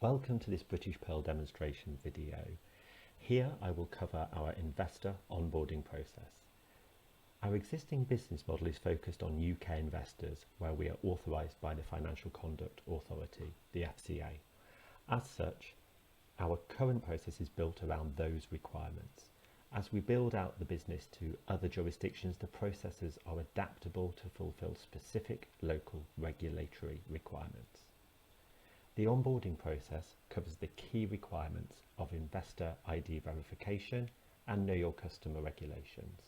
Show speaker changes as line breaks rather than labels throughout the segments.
Welcome to this British Pearl demonstration video. Here I will cover our investor onboarding process. Our existing business model is focused on UK investors where we are authorised by the Financial Conduct Authority, the FCA. As such, our current process is built around those requirements. As we build out the business to other jurisdictions, the processes are adaptable to fulfil specific local regulatory requirements. The onboarding process covers the key requirements of investor ID verification and know your customer regulations.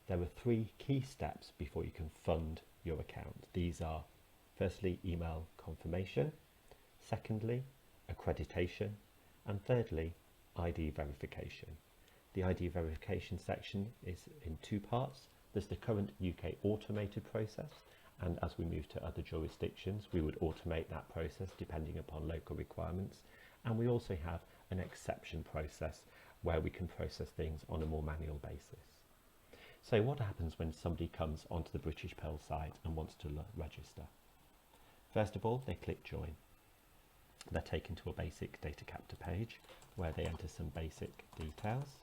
There are three key steps before you can fund your account. These are firstly, email confirmation, secondly, accreditation, and thirdly, ID verification. The ID verification section is in two parts. There's the current UK automated process, and as we move to other jurisdictions, we would automate that process depending upon local requirements. And we also have an exception process where we can process things on a more manual basis. So what happens when somebody comes onto the British Pearl site and wants to register? First of all, they click join. They're taken to a basic data capture page where they enter some basic details.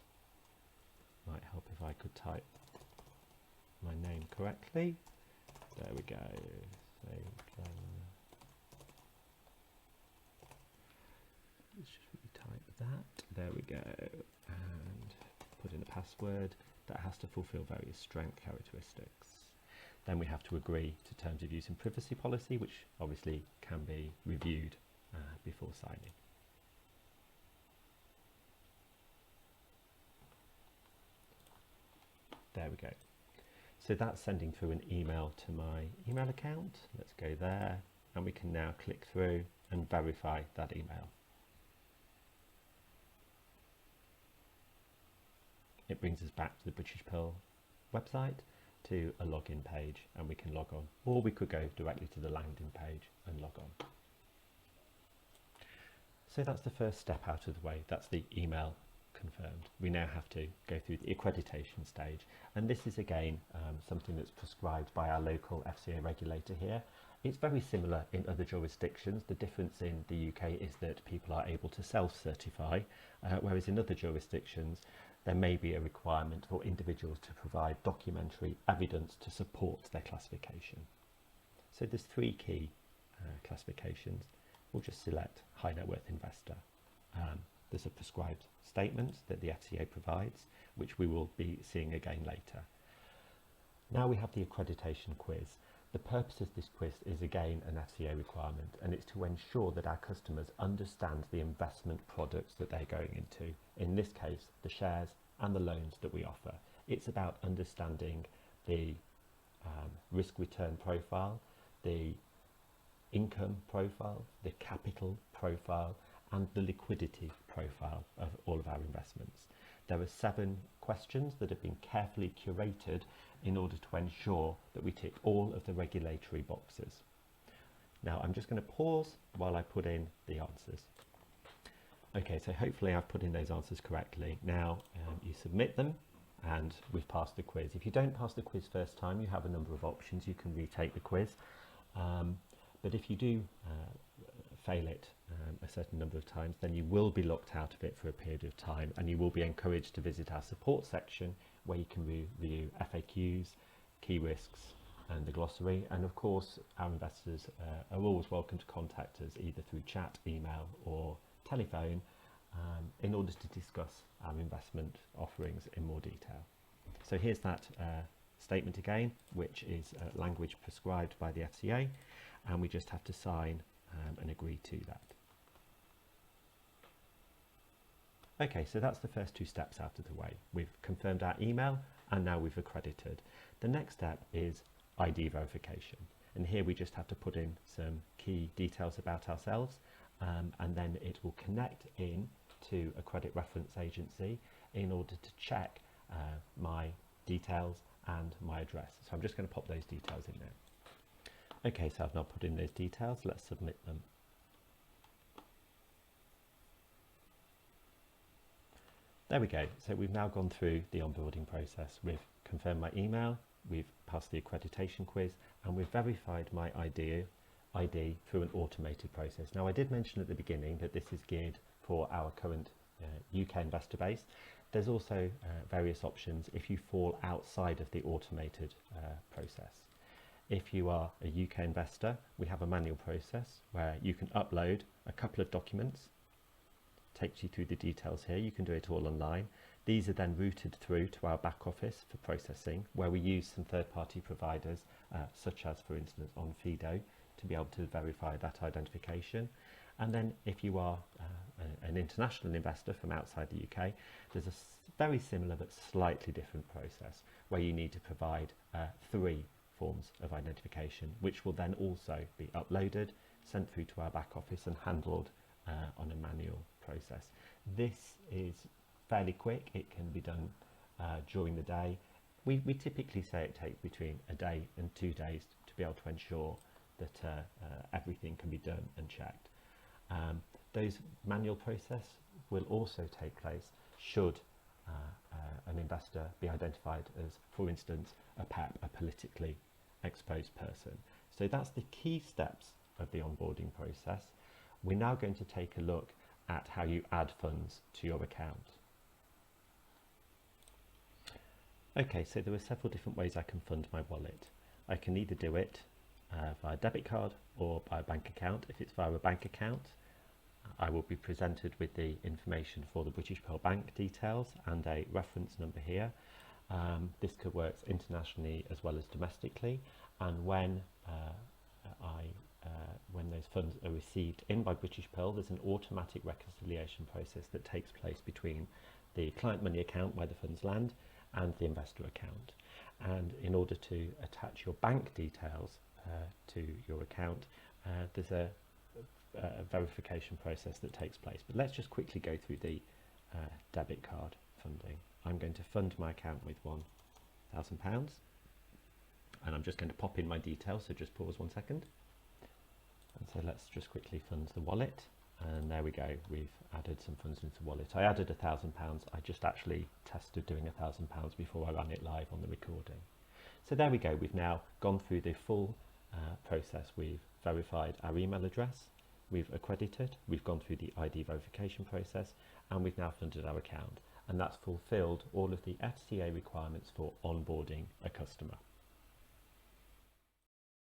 Might help if I could type my name correctly. There we go. So, let's just type that. There we go. And put in a password that has to fulfill various strength characteristics. Then we have to agree to terms of use and privacy policy, which obviously can be reviewed before signing. There we go. So that's sending through an email to my email account. Let's go there and we can now click through and verify that email. It brings us back to the British Pearl website to a login page and we can log on, or we could go directly to the landing page and log on. So that's the first step out of the way. That's the email confirmed. We now have to go through the accreditation stage, and this is again something that's prescribed by our local FCA regulator here. It's very similar in other jurisdictions. The difference in the UK is that people are able to self-certify, whereas in other jurisdictions there may be a requirement for individuals to provide documentary evidence to support their classification. So there's three key classifications. We'll just select high net worth investor. There's a prescribed statement that the FCA provides, which we will be seeing again later. Now we have the accreditation quiz. The purpose of this quiz is again an FCA requirement, and it's to ensure that our customers understand the investment products that they're going into. In this case, the shares and the loans that we offer. It's about understanding the risk return profile, the income profile, the capital profile, and the liquidity profile of all of our investments. There are 7 questions that have been carefully curated in order to ensure that we tick all of the regulatory boxes. Now I'm just going to pause while I put in the answers. Okay, so hopefully I've put in those answers correctly. Now you submit them and we've passed the quiz. If you don't pass the quiz first time, you have a number of options. You can retake the quiz. But if you do fail it a certain number of times, then you will be locked out of it for a period of time, and you will be encouraged to visit our support section where you can review FAQs, key risks, and the glossary. And of course, our investors are always welcome to contact us either through chat, email, or telephone in order to discuss our investment offerings in more detail. So here's that statement again, which is language prescribed by the FCA, and we just have to sign and agree to that. Okay, so that's the first 2 steps out of the way. We've confirmed our email and now we've accredited. The next step is ID verification, and here we just have to put in some key details about ourselves, and then it will connect in to a credit reference agency in order to check my details and my address. So I'm just going to pop those details in there. Okay, so I've now put in those details. Let's submit them. There we go. So we've now gone through the onboarding process. We've confirmed my email, we've passed the accreditation quiz, and we've verified my ID ID through an automated process. Now, I did mention at the beginning that this is geared for our current UK investor base. There's also various options if you fall outside of the automated process. If you are a UK investor, we have a manual process where you can upload a couple of documents. Takes you through the details here. You can do it all online. These are then routed through to our back office for processing, where we use some third-party providers, such as, for instance, Onfido, to be able to verify that identification. And then if you are an international investor from outside the UK, there's a very similar but slightly different process where you need to provide 3 forms of identification, which will then also be uploaded, sent through to our back office and handled on a manual process. This is fairly quick. It can be done during the day. We typically say it takes between a day and 2 days to be able to ensure that everything can be done and checked. Those manual process will also take place should an investor be identified as, for instance, a PEP, a politically exposed person. So that's the key steps of the onboarding process. We're now going to take a look at how you add funds to your account. Okay, so there are several different ways I can fund my wallet. I can either do it via debit card or by a bank account. If it's via a bank account, I will be presented with the information for the British Pearl Bank details and a reference number here. This could work internationally as well as domestically, and when those funds are received in by British Pearl, there's an automatic reconciliation process that takes place between the client money account where the funds land and the investor account. And in order to attach your bank details to your account, there's a verification process that takes place. But let's just quickly go through the debit card funding. I'm going to fund my account with £1,000, and I'm just going to pop in my details, so just pause 1 second. And so let's just quickly fund the wallet, and there we go, we've added some funds into the wallet. I added £1,000. I just actually tested doing £1,000 before I ran it live on the recording. So there we go, we've now gone through the full process. We've verified our email address, we've accredited, we've gone through the ID verification process, and we've now funded our account, and that's fulfilled all of the FCA requirements for onboarding a customer.